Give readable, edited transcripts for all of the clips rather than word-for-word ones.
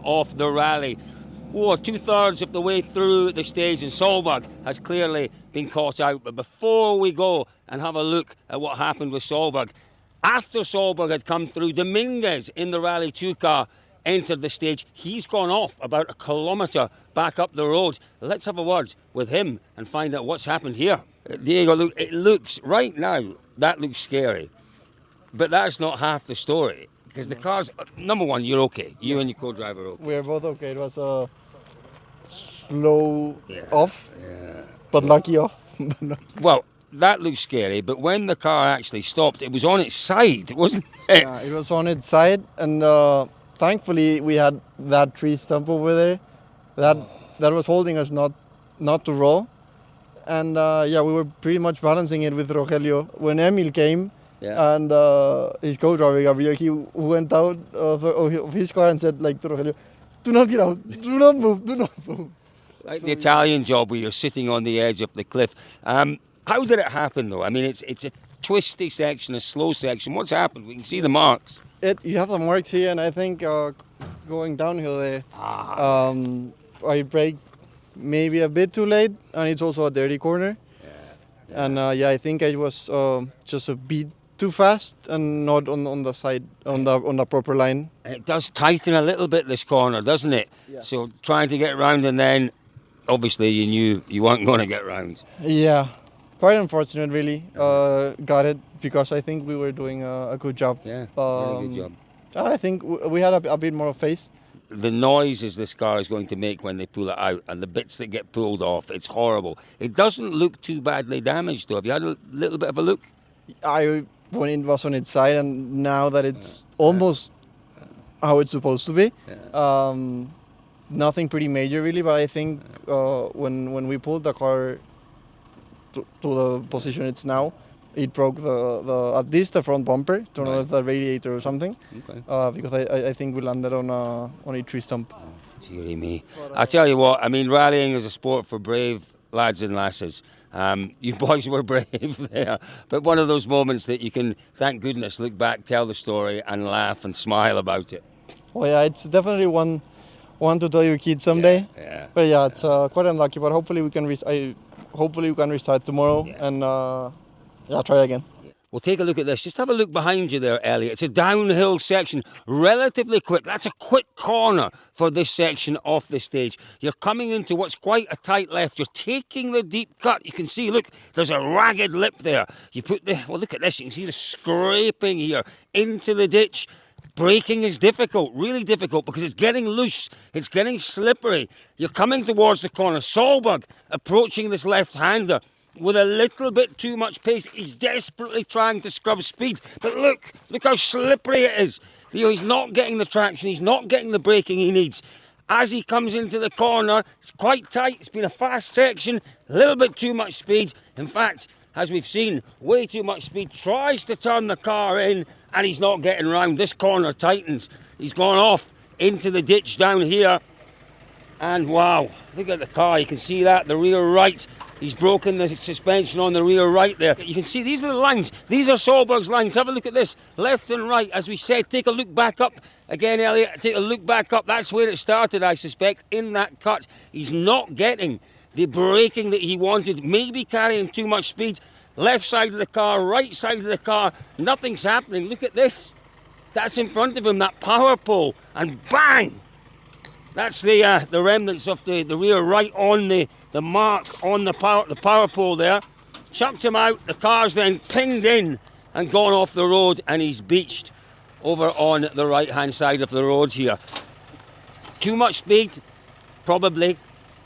Of the rally. Oh, 2/3 of the way through the stage, and Solberg has clearly been caught out. But before we go and have a look at what happened with Solberg, after Solberg had come through, Dominguez in the Rally 2 car entered the stage. He's gone off about a kilometre back up the road. Let's have a word with him and find out what's happened here. Diego, look, it looks, right now, that looks scary. But that's not half the story. Because the cars, number one, you're okay. You and your co-driver are okay. We're both okay. It was a slow off, but lucky off. Well, that looks scary, but when the car actually stopped, it was on its side, wasn't it? Yeah, it was on its side, and thankfully we had that tree stump over there that was holding us not to roll. And we were pretty much balancing it with Rogelio. When Emil came, and his co-driver Gabriel, he went out of his car and said, like, to Rogelio, "Do not get out, do not move, do not move." Like the Italian job where you're sitting on the edge of the cliff. How did it happen, though? I mean, it's a twisty section, a slow section. What's happened? We can see the marks. You have the marks here, and I think going downhill there, I braked maybe a bit too late, and it's also a dirty corner. And I think I was just a bit too fast and not on the side, on the proper line. It does tighten a little bit, this corner, doesn't it? Yeah. So trying to get round, and then obviously you knew you weren't going to get round. Yeah, quite unfortunate, really. Got it because I think we were doing a good job. Yeah, very good job. I think we had a bit more face. The noises this car is going to make when they pull it out, and the bits that get pulled off, it's horrible. It doesn't look too badly damaged, though. Have you had a little bit of a look? When it was on its side, and now that it's almost how it's supposed to be, nothing pretty major really. But I think when we pulled the car to the position it's now, it broke the at least the front bumper. Don't know if the radiator or something. Okay. Because I think we landed on a tree stump. Dearie me. I tell you what, I mean, rallying is a sport for brave lads and lasses. You boys were brave there, but one of those moments that you can, thank goodness, look back, tell the story, and laugh and smile about it. Oh yeah, it's definitely one to tell your kids someday. Yeah. But yeah, it's quite unlucky. But hopefully we can restart tomorrow and try again. Well, take a look at this. Just have a look behind you there, Elliot. It's a downhill section, relatively quick. That's a quick corner for this section off the stage. You're coming into what's quite a tight left. You're taking the deep cut. You can see, look, there's a ragged lip there. Look at this. You can see the scraping here into the ditch. Braking is difficult, really difficult, because it's getting loose. It's getting slippery. You're coming towards the corner. Solberg approaching this left-hander with a little bit too much pace. He's desperately trying to scrub speed, but look how slippery it is. He's not getting the traction, he's not getting the braking he needs. As he comes into the corner, it's quite tight, it's been a fast section, a little bit too much speed. In fact, as we've seen, way too much speed, tries to turn the car in, and he's not getting round. This corner tightens. He's gone off into the ditch down here, and wow, look at the car, you can see that, the rear right. He's broken the suspension on the rear right there. You can see these are the lines. These are Solberg's lines. Have a look at this. Left and right. As we said, take a look back up. Again, Elliot, take a look back up. That's where it started, I suspect, in that cut. He's not getting the braking that he wanted. Maybe carrying too much speed. Left side of the car, right side of the car. Nothing's happening. Look at this. That's in front of him, that power pole. And bang! That's the remnants of the rear right on the mark on the power pole there. Chucked him out, the car's then pinged in and gone off the road, and he's beached over on the right hand side of the road here. Too much speed, probably.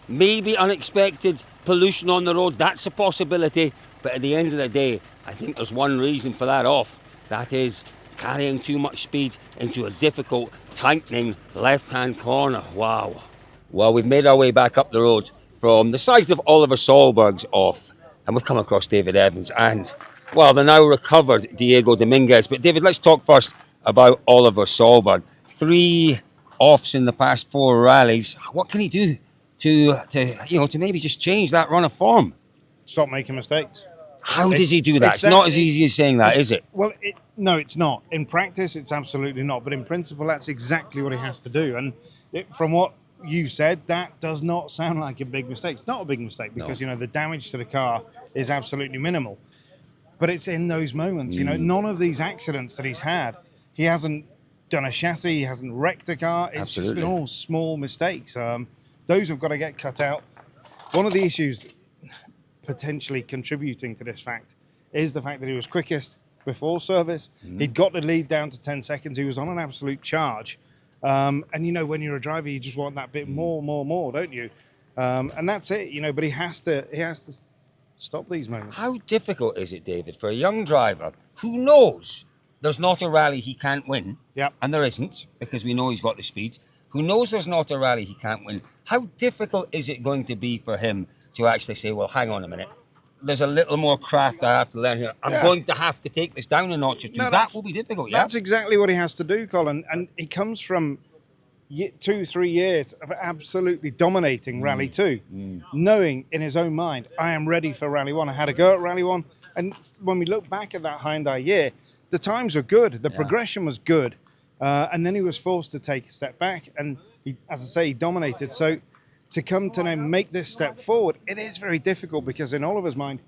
Maybe unexpected pollution on the road, that's a possibility. But at the end of the day, I think there's one reason for that off. That is carrying too much speed into a difficult, tightening left-hand corner. Wow. Well, we've made our way back up the road from the site of Oliver Solberg's off, and we've come across David Evans and, well, the now recovered Diego Dominguez. But David, let's talk first about Oliver Solberg. 3 offs in the past 4 rallies. What can he do to maybe just change that run of form? Stop making mistakes. How does he do that? It's not as easy as saying that, is it? Well, no, it's not. In practice, it's absolutely not. But in principle, that's exactly what he has to do. And From what you said, that does not sound like a big mistake. It's not a big mistake because, the damage to the car is absolutely minimal. But it's in those moments, none of these accidents that he's had, he hasn't done a chassis, he hasn't wrecked a car. It's just been all small mistakes. Those have got to get cut out. One of the issues potentially contributing to this fact is the fact that he was quickest before service. He'd got the lead down to 10 seconds. He was on an absolute charge. And, when you're a driver, you just want that bit more, don't you? And that's it, but he has to stop these moments. How difficult is it, David, for a young driver who knows there's not a rally he can't win, and there isn't, because we know he's got the speed, who knows there's not a rally he can't win, how difficult is it going to be for him to actually say, well, hang on a minute, there's a little more craft I have to learn here. I'm going to have to take this down a notch or two. No, that will be difficult, That's exactly what he has to do, Colin. And he comes from 2-3 years of absolutely dominating Rally 2, knowing in his own mind, I am ready for Rally 1. I had a go at Rally 1. And when we look back at that Hyundai year, the times were good. The progression was good. And then he was forced to take a step back. And he, as I say, he dominated. So to come to now make this step forward, it is very difficult because in Oliver's mind,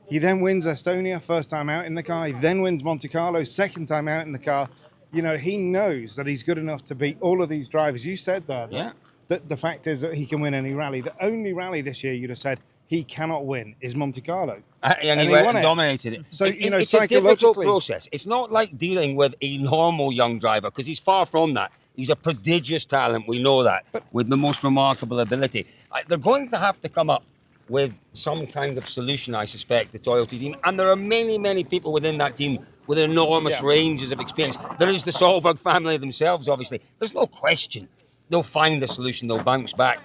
he then wins Estonia, first time out in the car. He then wins Monte Carlo, second time out in the car. He knows that he's good enough to beat all of these drivers. You said that. Yeah. The fact is that he can win any rally. The only rally this year you'd have said he cannot win is Monte Carlo. And he went and dominated it. So, it's a difficult process. It's not like dealing with a normal young driver because he's far from that. He's a prodigious talent, we know that, with the most remarkable ability. They're going to have to come up with some kind of solution, I suspect, the Toyota team. And there are many, many people within that team with enormous ranges of experience. There is the Solberg family themselves, obviously. There's no question. They'll find a solution. They'll bounce back.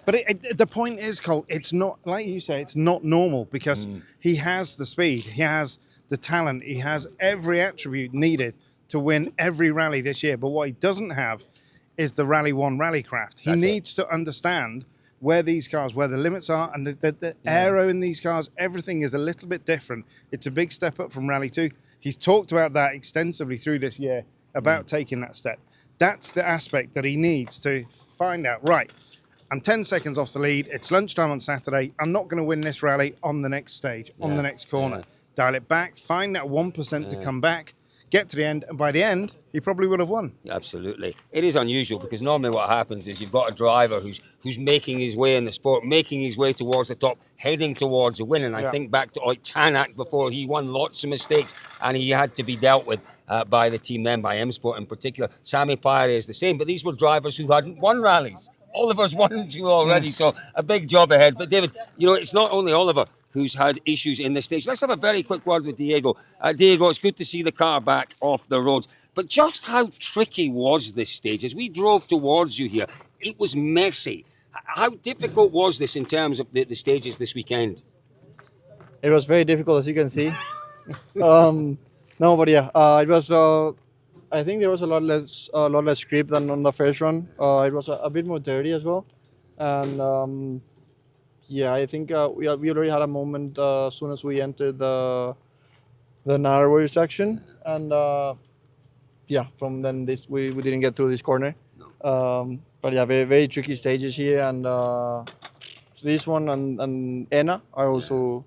But the point is, Cole, it's not, like you say, it's not normal because he has the speed, he has the talent, he has every attribute needed to win every rally this year. But what he doesn't have is the Rally 1 rallycraft. He needs to understand where these cars, where the limits are, and the aero in these cars, everything is a little bit different. It's a big step up from Rally 2. He's talked about that extensively through this year, about taking that step. That's the aspect that he needs to find out. Right, I'm 10 seconds off the lead. It's lunchtime on Saturday. I'm not going to win this rally on the next stage, on the next corner. Dial it back, find that 1% to come back, get to the end, and by the end, he probably would have won. Absolutely. It is unusual because normally what happens is you've got a driver who's making his way in the sport, making his way towards the top, heading towards a win. And I think back to Tanak before he won lots of mistakes and he had to be dealt with by the team then, by M Sport in particular. Sami Pare is the same, but these were drivers who hadn't won rallies. Oliver's won 2 already, so a big job ahead. But David, it's not only Oliver who's had issues in this stage. Let's have a very quick word with Diego. Diego, it's good to see the car back off the roads. But just how tricky was this stage? As we drove towards you here, it was messy. How difficult was this in terms of the stages this weekend? It was very difficult, as you can see. It was. I think there was a lot less grip than on the first run. It was a bit more dirty as well, and I think we already had a moment as soon as we entered the narrower section, and from then we didn't get through this corner. But very, very tricky stages here, and this one and Enna are also,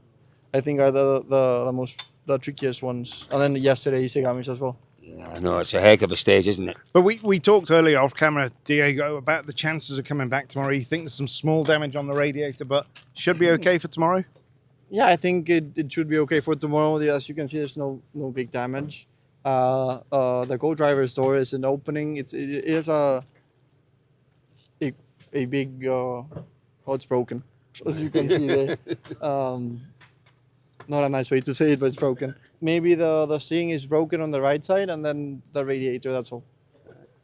I think, are the trickiest ones. And then yesterday Isegami's as well. Yeah, no, it's a heck of a stage, isn't it? But we talked earlier off camera, Diego, about the chances of coming back tomorrow. You think there's some small damage on the radiator, but should be okay for tomorrow? Yeah, I think it should be okay for tomorrow. As you can see, there's no big damage. The co-driver's door is an opening. It is a big, it's broken, as you can see there. Not a nice way to say it, but it's broken. Maybe the steering is broken on the right side, and then the radiator, that's all.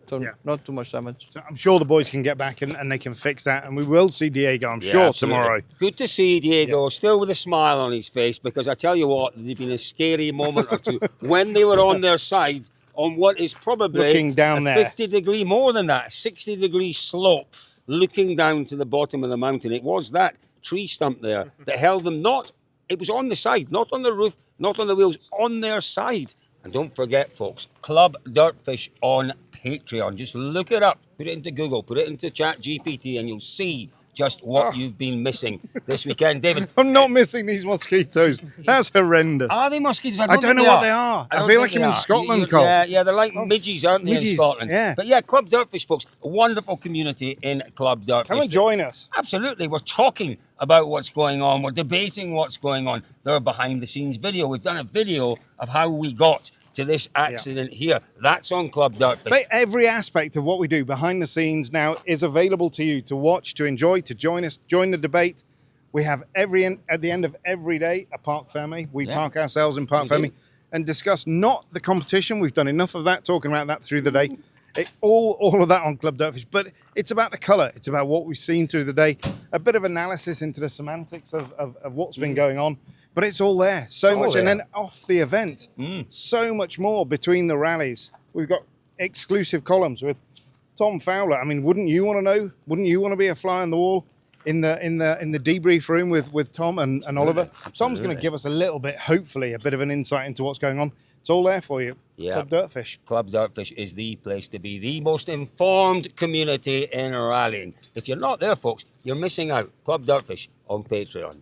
So not too much damage. So I'm sure the boys can get back and they can fix that, and we will see Diego, I'm sure, tomorrow. Good to see Diego, still with a smile on his face, because I tell you what, there'd been a scary moment or two when they were on their side on what is probably looking down a 50-degree, more than that, 60-degree slope, looking down to the bottom of the mountain. It was that tree stump there that held them it was on the side, not on the roof, not on the wheels, on their side. And don't forget, folks, Club Dirtfish on Patreon. Just look it up, put it into Google, put it into Chat GPT, and you'll see just what you've been missing this weekend, David. I'm not missing these mosquitoes. That's horrendous. Are they mosquitoes? I don't think know what they are. I don't feel think like I'm they in are. Scotland, Cole. Yeah, they're like midges, aren't they, in midges, Scotland? yeah. But yeah, Club Dirtfish, folks, a wonderful community in Club Dirtfish. Come and join us. Absolutely. We're talking about what's going on. We're debating what's going on. There are behind-the-scenes video. We've done a video of how we got to this accident here. That's on Club Dirtfish. But every aspect of what we do behind the scenes now is available to you to watch, to enjoy, to join us, join the debate. We have at the end of every day a park fermi. We park ourselves in park fermi and discuss not the competition. We've done enough of that, talking about that through the day. All of that on Club Dirtfish, but it's about the colour. It's about what we've seen through the day. A bit of analysis into the semantics of what's been going on. But it's all there, so much. there. And then off the event, so much more between the rallies. We've got exclusive columns with Tom Fowler. I mean, wouldn't you want to know? Wouldn't you want to be a fly on the wall in the debrief room with Tom and Oliver? Tom's going to give us a little bit, hopefully, a bit of an insight into what's going on. It's all there for you. Yeah. Club Dirtfish. Club Dirtfish is the place to be, the most informed community in rallying. If you're not there, folks, you're missing out. Club Dirtfish on Patreon.